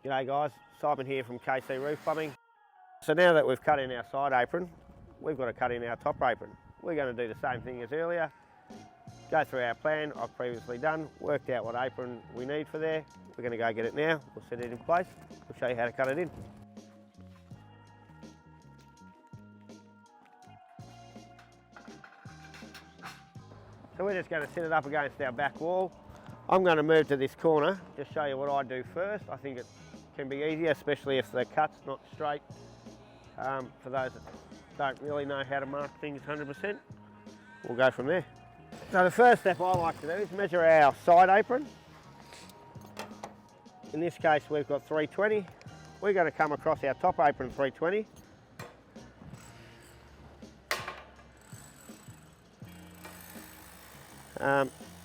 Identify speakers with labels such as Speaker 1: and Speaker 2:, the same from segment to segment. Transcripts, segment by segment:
Speaker 1: G'day guys, Simon here from KC Roof Plumbing. So now that we've cut in our side apron, we've got to cut in our top apron. We're going to do the same thing as earlier. Go through our plan I've previously done, worked out what apron we need for there. We're going to go get it now, we'll set it in place, we'll show you how to cut it in. So we're just going to set it up against our back wall. I'm going to move to this corner, just show you what I do first. I think it can be easier, especially if the cut's not straight. For those that don't really know how to mark things 100%, we'll go from there. So the first step I like to do is measure our side apron. In this case we've got 320. We're going to come across our top apron 320.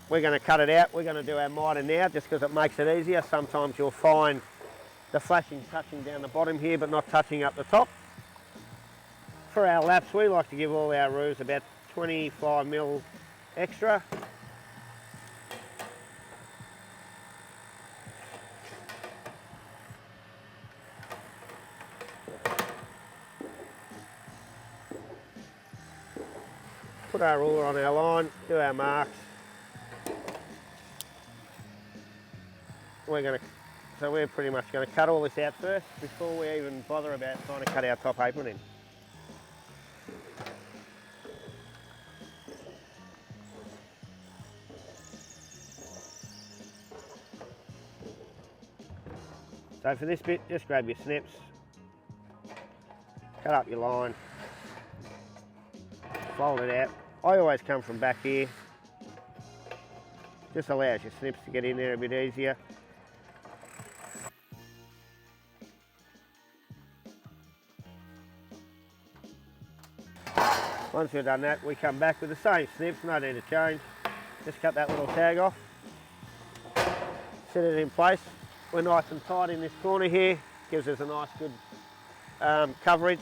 Speaker 1: We're going to cut it out. We're going to do our miter now just because it makes it easier. Sometimes you'll find the flashing touching down the bottom here but not touching up the top. For our laps we like to give all our roofs about 25mm extra. Put our ruler on our line, do our marks. We're pretty much going to cut all this out first before we even bother about trying to cut our top apron in. So for this bit, just grab your snips, cut up your line, fold it out. I always come from back here, just allows your snips to get in there a bit easier. Once we've done that, we come back with the same snips, no need to change. Just cut that little tag off, set it in place. We're nice and tight in this corner here, gives us a nice good coverage.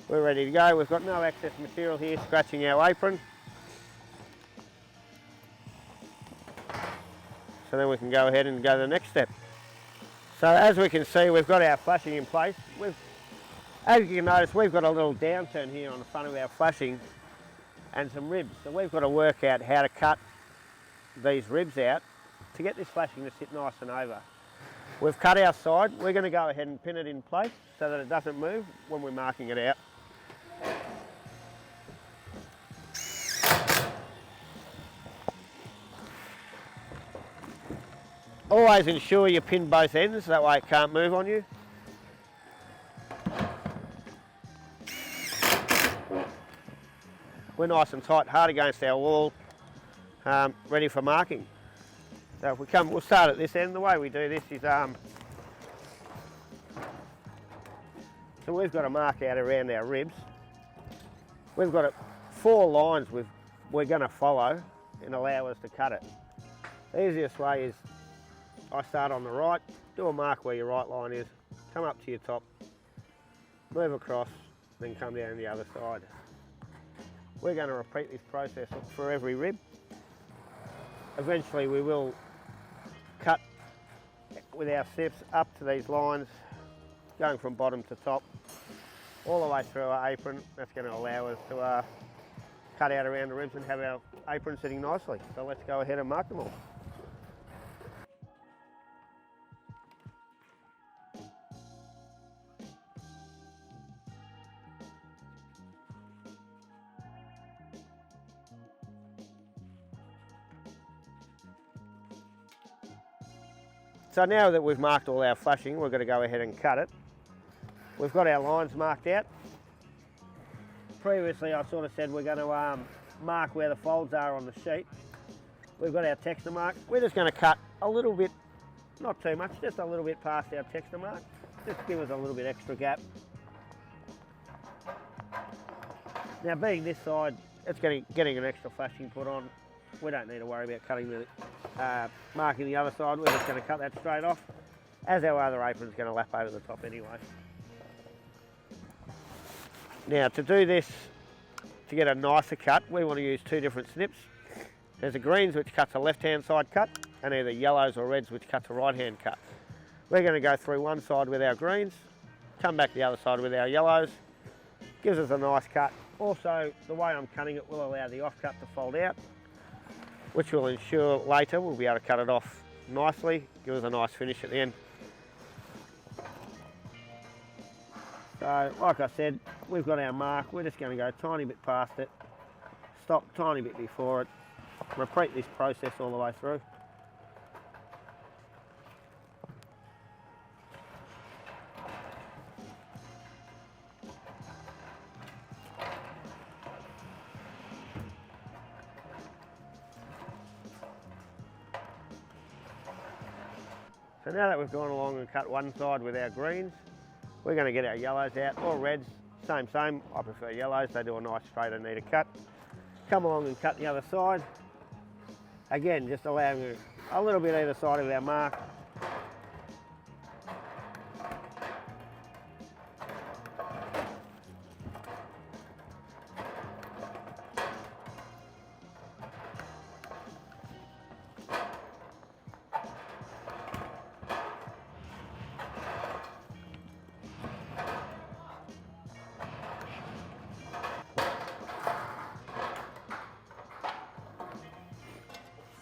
Speaker 1: We're ready to go. We've got no excess material here scratching our apron. So then we can go ahead and go to the next step. So as we can see, we've got our flashing in place. As you can notice, we've got a little downturn here on the front of our flashing and some ribs. So we've got to work out how to cut these ribs out to get this flashing to sit nice and over. We've cut our side. We're going to go ahead and pin it in place so that it doesn't move when we're marking it out. Always ensure you pin both ends, that way it can't move on you. We're nice and tight, hard against our wall, ready for marking. So if we'll start at this end. The way we do this is, so we've got to mark out around our ribs. We've got 4 lines we're going to follow and allow us to cut it. The easiest way is I start on the right, do a mark where your right line is, come up to your top, move across, then come down the other side. We're going to repeat this process for every rib. Eventually we will cut with our snips up to these lines, going from bottom to top, all the way through our apron. That's going to allow us to cut out around the ribs and have our apron sitting nicely. So let's go ahead and mark them all. So now that we've marked all our flashing, we're going to go ahead and cut it. We've got our lines marked out. Previously I sort of said we're going to mark where the folds are on the sheet. We've got our texture mark. We're just going to cut a little bit, not too much, just a little bit past our texture mark, just to give us a little bit extra gap. Now being this side, it's getting an extra flashing put on. We don't need to worry about cutting marking the other side. We're just going to cut that straight off, as our other apron's going to lap over the top anyway. Now to do this, to get a nicer cut, we want to use 2 different snips. There's a greens which cuts a left-hand side cut, and either yellows or reds which cuts a right-hand cut. We're going to go through one side with our greens, come back the other side with our yellows. Gives us a nice cut. Also, the way I'm cutting it will allow the offcut to fold out, which will ensure later we'll be able to cut it off nicely, give us a nice finish at the end. So, like I said, we've got our mark. We're just going to go a tiny bit past it, stop a tiny bit before it, repeat this process all the way through. So now that we've gone along and cut one side with our greens, we're going to get our yellows out, or reds, same. I prefer yellows, they do a nice straight and neat cut. Come along and cut the other side. Again, just allowing a little bit either side of our mark.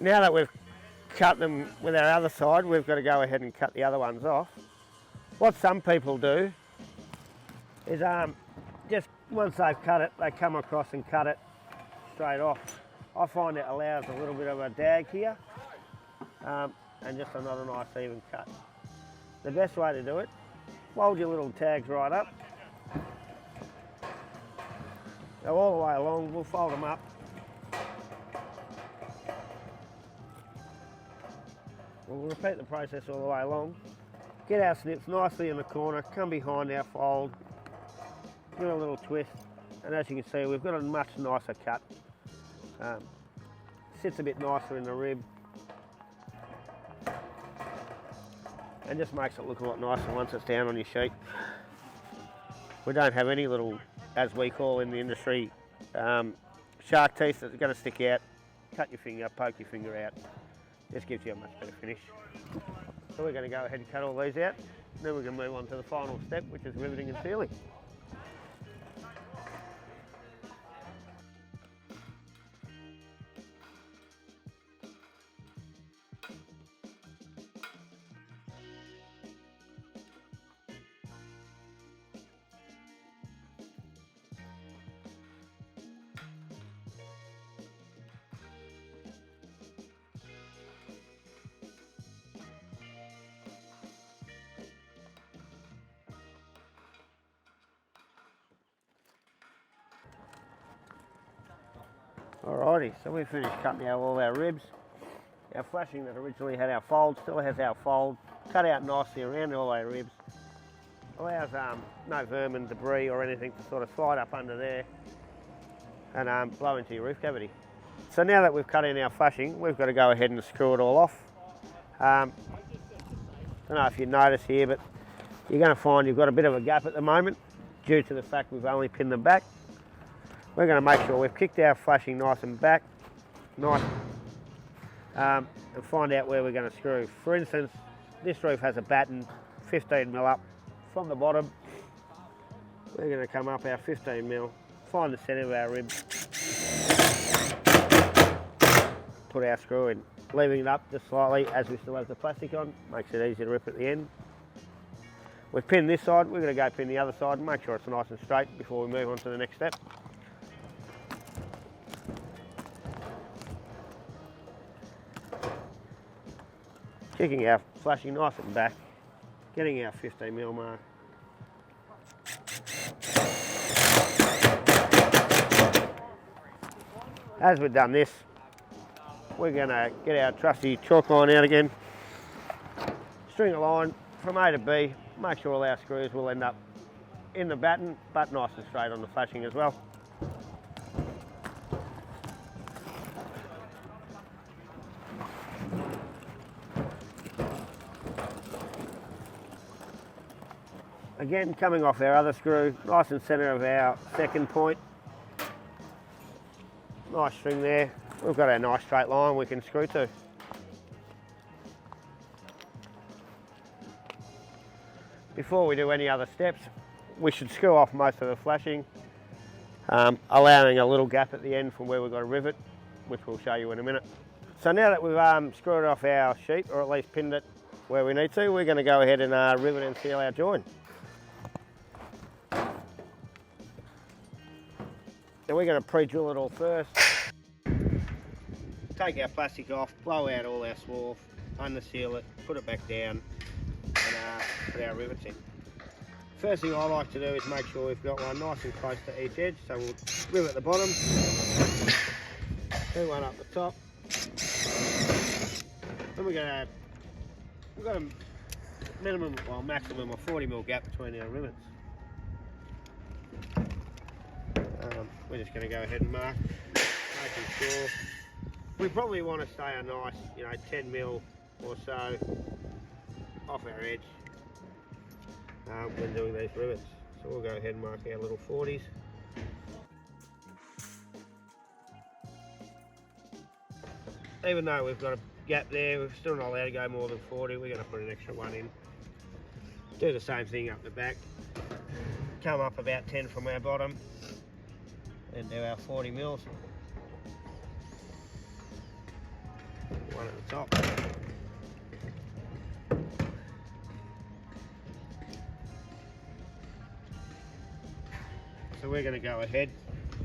Speaker 1: Now that we've cut them with our other side, we've got to go ahead and cut the other ones off. What some people do is just once they've cut it, they come across and cut it straight off. I find it allows a little bit of a dag here and just not a nice even cut. The best way to do it, fold your little tags right up. Go all the way along, we'll fold them up. We'll repeat the process all the way along. Get our snips nicely in the corner, come behind our fold, give it a little twist, and as you can see, we've got a much nicer cut. Sits a bit nicer in the rib, and just makes it look a lot nicer once it's down on your sheet. We don't have any little, as we call in the industry, shark teeth that are going to stick out. Cut your finger, poke your finger out. Just gives you a much better finish. So we're going to go ahead and cut all these out. Then we're going to move on to the final step, which is riveting and sealing. Alrighty, so we finished cutting out all our ribs. Our flashing that originally had our fold still has our fold, cut out nicely around all our ribs. Allows no vermin, debris or anything to sort of slide up under there and blow into your roof cavity. So now that we've cut in our flashing, we've got to go ahead and screw it all off. Don't know if you notice here, but you're going to find you've got a bit of a gap at the moment due to the fact we've only pinned them back. We're going to make sure we've kicked our flashing nice and back, and find out where we're going to screw. For instance, this roof has a batten 15mm up from the bottom. We're going to come up our 15mm, find the centre of our rib, put our screw in, leaving it up just slightly as we still have the plastic on, makes it easy to rip at the end. We've pinned this side, we're going to go pin the other side and make sure it's nice and straight before we move on to the next step. Kicking our flashing nice and back, getting our 15mm mark. As we've done this, we're going to get our trusty chalk line out again, string a line from A to B, make sure all our screws will end up in the batten, but nice and straight on the flashing as well. Again, coming off our other screw, nice and centre of our second point. Nice string there. We've got our nice straight line we can screw to. before we do any other steps, we should screw off most of the flashing, allowing a little gap at the end from where we've got a rivet, which we'll show you in a minute. So now that we've screwed off our sheet, or at least pinned it where we need to, we're going to go ahead and rivet and seal our join. So we're going to pre-drill it all first. Take our plastic off, blow out all our swarf, under-seal it, put it back down, and put our rivets in. First thing I like to do is make sure we've got one nice and close to each edge, so we'll rivet the bottom, do one up the top. Then we've got a minimum, well maximum of 40mm gap between our rivets. We're just going to go ahead and mark, making sure. We probably want to stay a nice, 10mm or so off our edge when doing these rivets. So we'll go ahead and mark our little 40s. Even though we've got a gap there, we're still not allowed to go more than 40. We're going to put an extra one in. Do the same thing up the back. Come up about 10 from our bottom and do our 40mm. One at the top. So we're going to go ahead,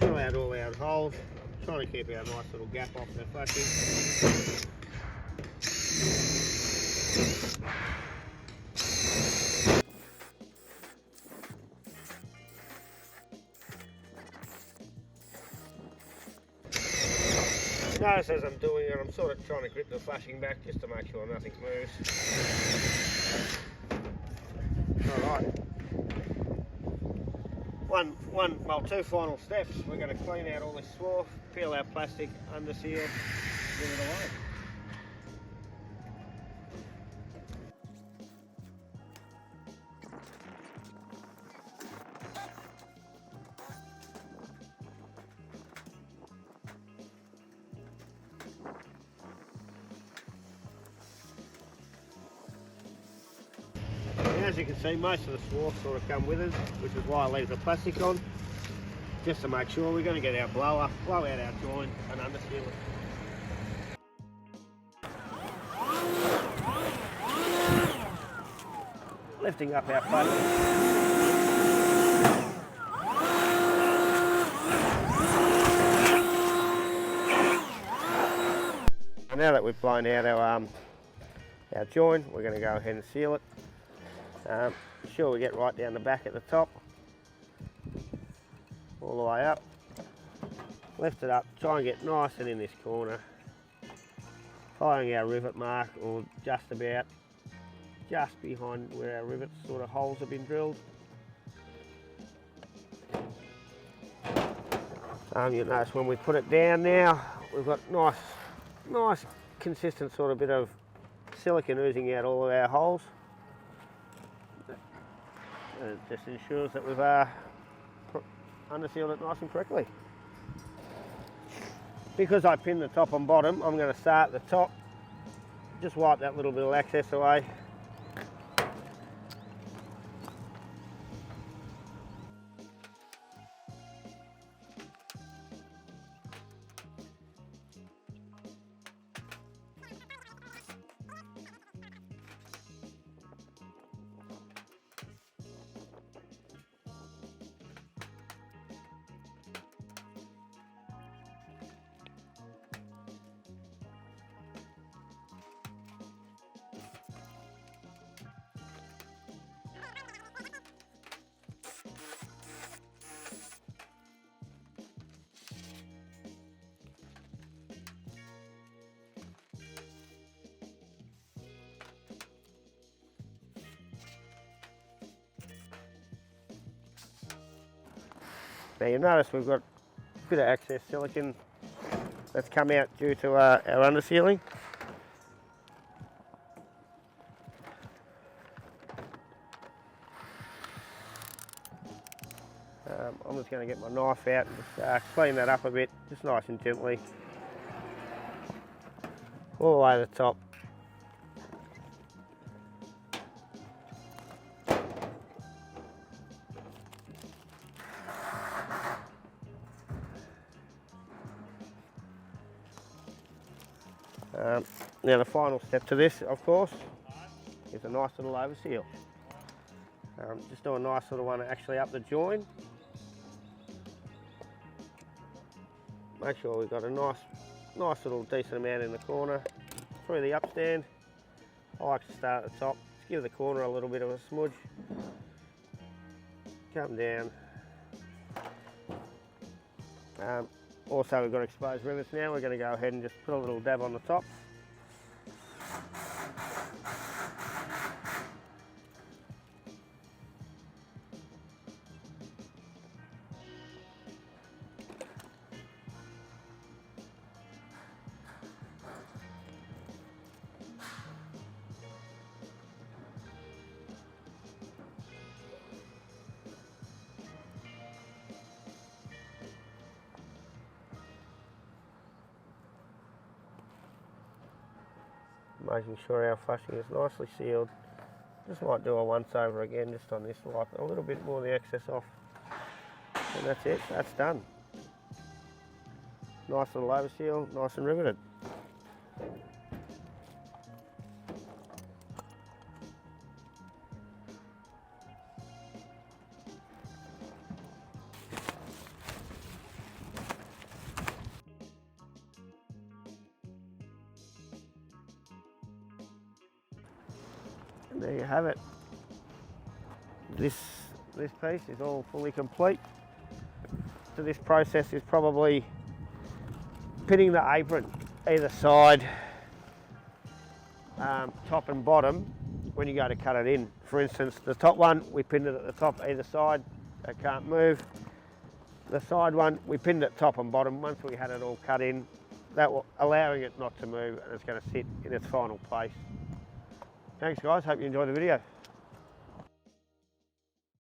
Speaker 1: drill out all our holes, trying to keep our nice little gap off the flashing. Notice as I'm doing it, I'm sort of trying to grip the flashing back just to make sure nothing moves. Alright. Two final steps. We're going to clean out all this swarf, peel our plastic, under seal, give it away. As you can see, most of the swarf sort of come with us, which is why I leave the plastic on, just to make sure. We're going to get our blower, blow out our join and under-seal it. Lifting up our plastic. And now that we've blown out our join, we're going to go ahead and seal it. Sure we get right down the back at the top, all the way up, lift it up, try and get nice and in this corner, following our rivet mark, or just about, just behind where our rivet sort of holes have been drilled. You'll notice when we put it down now, we've got nice consistent sort of bit of silicone oozing out all of our holes. It just ensures that we've under-sealed it nice and correctly. Because I pinned the top and bottom, I'm going to start at the top, just wipe that little bit of excess away. Now you'll notice we've got a bit of excess silicone that's come out due to our under-sealing. I'm just going to get my knife out and just clean that up a bit, just nice and gently, all the way to the top. Now the final step to this, of course, is a nice little over seal. Just do a nice little one actually up the join. Make sure we've got a nice little decent amount in the corner through the upstand. I like to start at the top, just give the corner a little bit of a smudge. Come down. Also, we've got exposed rivets now. We're going to go ahead and just put a little dab on the top. Making sure our flashing is nicely sealed. Just might do a once over again just on this, wipe a little bit more of the excess off. And that's it, that's done. Nice little over seal, nice and riveted. And there you have it. This piece is all fully complete. So this process is probably pinning the apron either side, top and bottom, when you go to cut it in. For instance, the top one, we pinned it at the top either side, it can't move. The side one, we pinned it top and bottom. Once we had it all cut in, that will allowing it not to move, and it's going to sit in its final place. Thanks guys, hope you enjoyed the video.